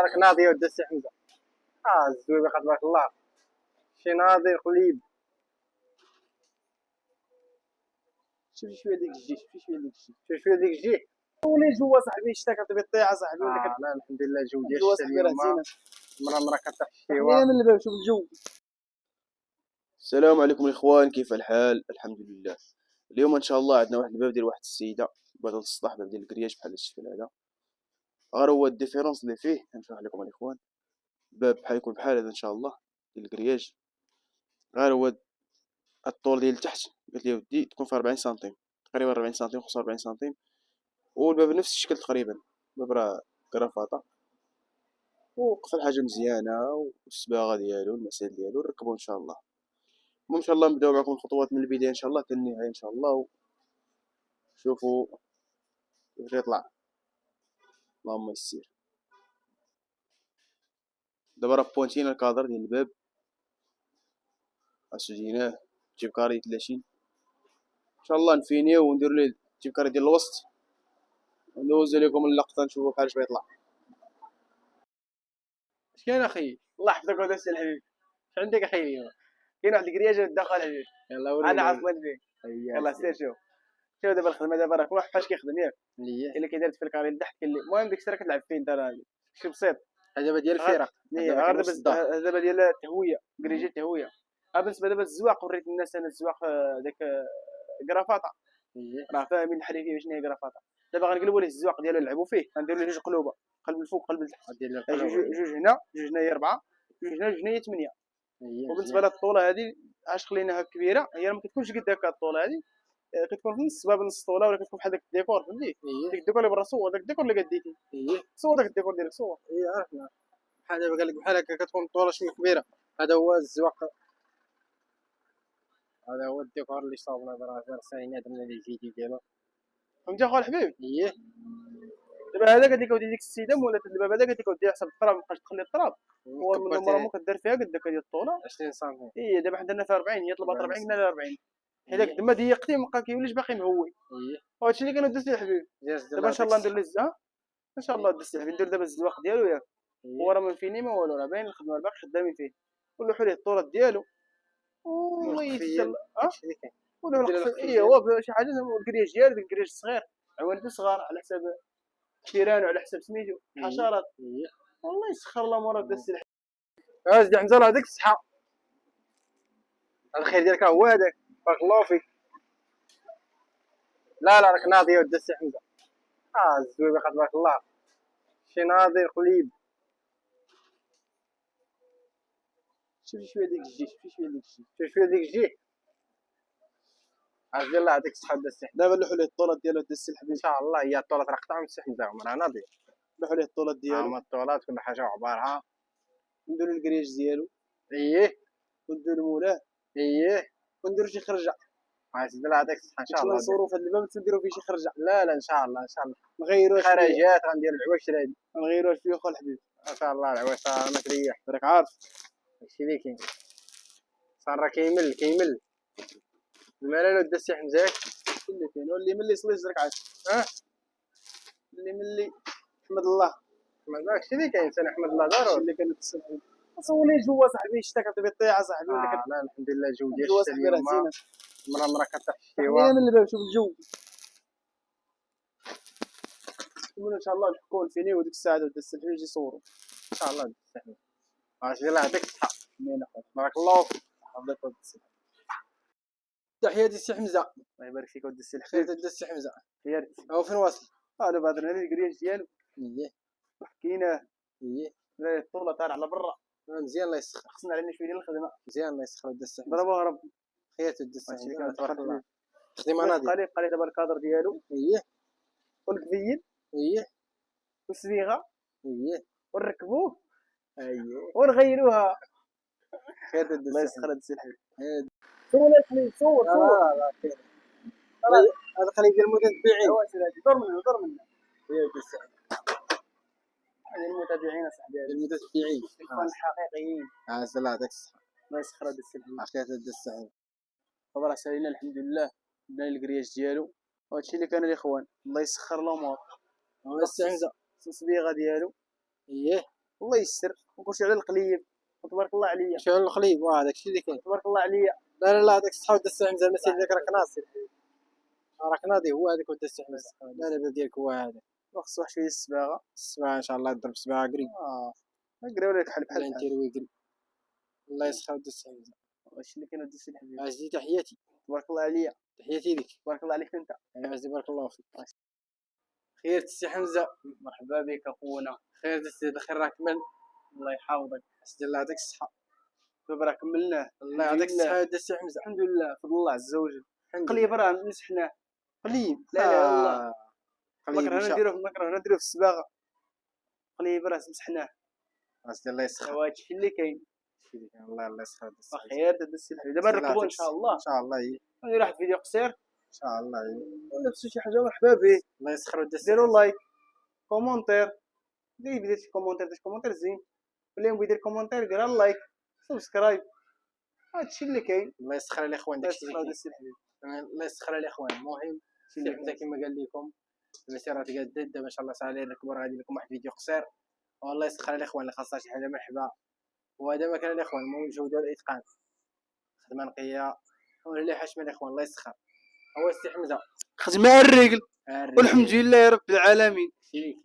راك ناضي يا ود السي حمزه. الزويبه تبارك الله، شي ناضي قليب. شوف شويه ديك الجيش، شوف شويه ديك الجيش، شوف شويه ديك الجي. ولي جوا صاحبي الشتا كتبي الطيعه صاحبي ولا لا الحمد لله الجو ديال جوا الشتا صاحبي راه اليوم زينه. مرة كطيح خلينا الشتيوه. من الباب شوف الجو. السلام عليكم الاخوان، كيف الحال؟ الحمد لله. اليوم ان شاء الله عندنا واحد الباب ديال واحد السيده بغات تصلح باب ديال الكرياج بحال هاد الشكل هذا. غير هو الديفيرونس اللي فيه نشرح لكم الاخوان. باب بحال يكون بحال هذا ان شاء الله ديال الكرياج، غير هو الطول ديال تحت قالت لي ودي تكون في 40 سنتيم، تقريبا 40 سنتيم 45 سنتيم، والباب نفس الشكل تقريبا. الباب راه كرافطه وقفل حاجه مزيانه والصباغه ديالو المسال ديالو نركبو ان شاء الله. ان شاء الله نبداو معكم الخطوات من البدايه ان شاء الله حتى النهايه ان شاء الله. شوفوا كيفاش يطلع، اللهم يسير. دابا راه بوانتينا الكادر ديال الباب، اسجيناه جيب كاري 30 ان شاء الله. نفينيو ونديرو ليه جيب كاري ديال الوسط وندوزو لكم اللقطه نشوفوا بحال اش بيطلع. اش كاين اخي؟ الله يحفظك وداس الحبيب. اش عندك اخي اليوم؟ كاين واحد الكرياجه الداخل حبيبي. يلا وريني. انا عاصمت فيه. يلا سير شوف. شوف دابا الخدمه دابا راه كل واحد فاش كيخدم ياك. كاين اللي كيدير في الكاري لتحت، كاين اللي المهم ديك السيره كتلعب فين انت راه شي بسيط. دابا ديال الفرق غير دابا ديال التهويه، كريجي التهويه. بالنسبه دابا الزواق وريت الناس انا الزواق داك كرافاطه. راه فاهمين الحريفيه شنو هي كرافاطه. دابا غنقلبوا ليه الزواق ديالو نلعبوا فيه، غنديروا ليه جوج قلوبه، قلب الفوق قلب التحت. جوج هنا جوج هنايا 4، جوج هنا جوج هنايا 8. وبالنسبه للطوله هذه علاش خليناها كبيره، هي ما كتكونش قد هكا الطوله هذه، كتكون في نص باب نص طوله، ولا كتكون بحال داك الديكور فهمتي. ديك الديكور اللي برا صور، داك الديكور اللي قديتي صور، داك الديكور ديالك صور. عرفنا. بحال دابا قال لك بحال هكا كتكون الطوله شويه كبيره. هذا هو الزواق، هذا هو الديكور اللي صاوبنا راه سالينا درنا ليه الفيديو ديالو. فهمتي اخويا الحبيب؟ دابا هذا قالت لك اودي ديك السيده مولات الباب هذا قالت لك اودي حسب التراب، مابقاش تخلي التراب. هو من المرمى كدير فيها قد هكا ديال الطوله 20 سنتيم. دابا حنا درنا فيها 40، هي طلبات 40 قلنا لها 40. هذاك دما ضيقتي ما كيوليش باقي مهوي. وهادشي اللي كانوا دزت الحبيب. دابا ان شاء الله ندير ليه ان شاء الله دزت الحبيب، ندير دابا الزواق ديالو ياك. هو راه ما فيني ما والو، راه باين الخدمه باقي خدامين فيه. ولوحوا ليه الطولات ديالو والله يسر. هو شي حاجه الكرياج ديالو، داك الكرياج الصغير عوانته صغار على حساب الجيران وعلى حساب سميتو الحشرات. والله يسخر الله مراد داز الحبيب. سيدي حمزه الله يعطيك الصحه، الخير ديالك هو هذاك، بارك الله فيك. لا راك ناضي يا ود السي حمزه. الزويبه تبارك الله، شي ناضي قليب. شوف شويه ديك الجي، شوف شويه ديك الجي، شوف شويه ديك الجي. عزيز الله يعطيك الصحه ود السي حمزه. دابا نلوحوا ليه الطولات ديالو د السي الحبيب ان شاء الله. هي الطولات راه قطعوا من السي حمزه راه ناضي. نلوحوا ليه الطولات ديالو، هما الطولات كل حاجه وعبارها. نديرو الكرياج ديالو، ونديرو مولاه، ونديرو شي خرجه. عزيز الله يعطيك الصحه ان شاء الله. نصورو في هاد الباب نديرو فيه شي خرجه. لا ان شاء الله ان شاء الله. نغيرو خرجات غنديرو العواشر هادي، نغيروها شويه اخو الحبيب. ان شاء الله. العواشر ما تريح، راك عارف هادشي اللي كاين. صار راه كيمل الملل ود السي حمزه. اللي كاين واللي ملي صلي زرك عاد اللي ملي احمد الله. ما داكشي اللي كاين، سنحمد الله ضروري. اللي كانت تسمع صولي جوا صاحبي الشتا كتبي الطيعه صاحبي ولا لا الحمد لله الجو ديال جوا الشتا صاحبي راه اليوم زينه. مرة كطيح الشتيوه. خلينا من الباب شوف الجو. ان شاء الله نحكوا نفينيو ديك الساعه ود السي الحبيب يجي يصوروا ان شاء الله. عزيز الله يعطيك الصحه، امين اخويا. بارك الله فيك. حفظك ود السي. تحياتي السي حمزه. الله يبارك فيك ود السي الحبيب. تحياتي السي حمزه. خيرتي. هو فين واصل؟ دابا هضرنا على الكرياج ديالو وحكيناه. لا الطوله طالع على برا مزيان الله يسخر. خصنا علينا شويه ديال الخدمه. مزيان الله يسخر ود السي حمزه. ضربوها ربي. تحياتي ود السي حمزه تبارك الله. خدمه ناضيه. قال دابا الكادر ديالو والكفيل والصبيغه ونركبوه ونغيروها. خير ود الله السي يسخر هاد السي الحبيب. صور الحبيب صور. لا كاين هذا خليه يدير المتتبعين. دور منه يا ود السي هذه المتابعين صاحبي، المتتبعين الحقيقيين. عز الله يعطيك الصحه. الله يسخر هاد السي الحبيب. عافية ود السي حمزه. دابا راه سالينا الحمد لله، بدنا الكرياج ديالو وهادشي اللي كان الاخوان. الله يسخر الامور. السي حمزه الصبيغه ديالو الله يسر وكلشي على القليب تبارك الله عليا شو القليب وهذاك الشيء اللي كاين. تبارك الله عليا. لا هذاك الصحاب دس حمزه المسير ذاك راك ناصر. راك ناضي هو هذاك ودس حمزه. لا الباب ديالك هو هذا. خص واحد شويه الصباغه. السبعه ان شاء الله يضرب سبعه قريب. قريب ولا بحال بحال انت ويقري. الله يسخر ودس حمزه. واش اللي كاين ودس الحبيب. عزيزي تحياتي. تبارك الله عليا. تحياتي لك. تبارك الله عليك انت. عزيزي بارك الله فيك. خير السي حمزه. مرحبا بك اخونا. خير السي الخير راه كمل. الله يحفظك. حسن الله يعطيك الصحه. دابا راه كملناه. الله يعطيك الصحه يا السي حمزه. الحمد لله بفضل الله عز وجل. الحمد قليب راه مسحناه. قليب. لا اله الا الله. قليب ما كرهنا نديروه في الصباغه. قليب راه مسحناه. حسن الله يسخر. هو هادشي اللي كاين. الله يسخر. خير دابا دابا نركبوا ان شاء الله. ان شاء الله ندير واحد الفيديو قصير. ان شاء الله نفسوا شي حاجه مرحبا به. الله يسخر ودس. ديروا لايك كومونتير. اللي يدير شي كومونتير داش كومونتير زين. اللي يبغي يدير كومونتير يدير اللايك سبسكرايب. هادشي اللي كاين. الله يسخر الاخوان داكشي اللي كاين. الحبيب. الله يسخر الاخوان. المهم سي حمزه كما قال لكم المسيره تقدد دابا ان شاء الله ساهل نركبوا غادي لكم واحد الفيديو قصير. والله يسخر الاخوان اللي خاصها شي حاجه مرحبا. وهذا ما كان الاخوان المهم الجوده والاتقان خدمه نقيه ولا حشمه الاخوان. الله يسخر. هو السي حمزه خدمة على الرجل والحمد لله رب العالمين. فيك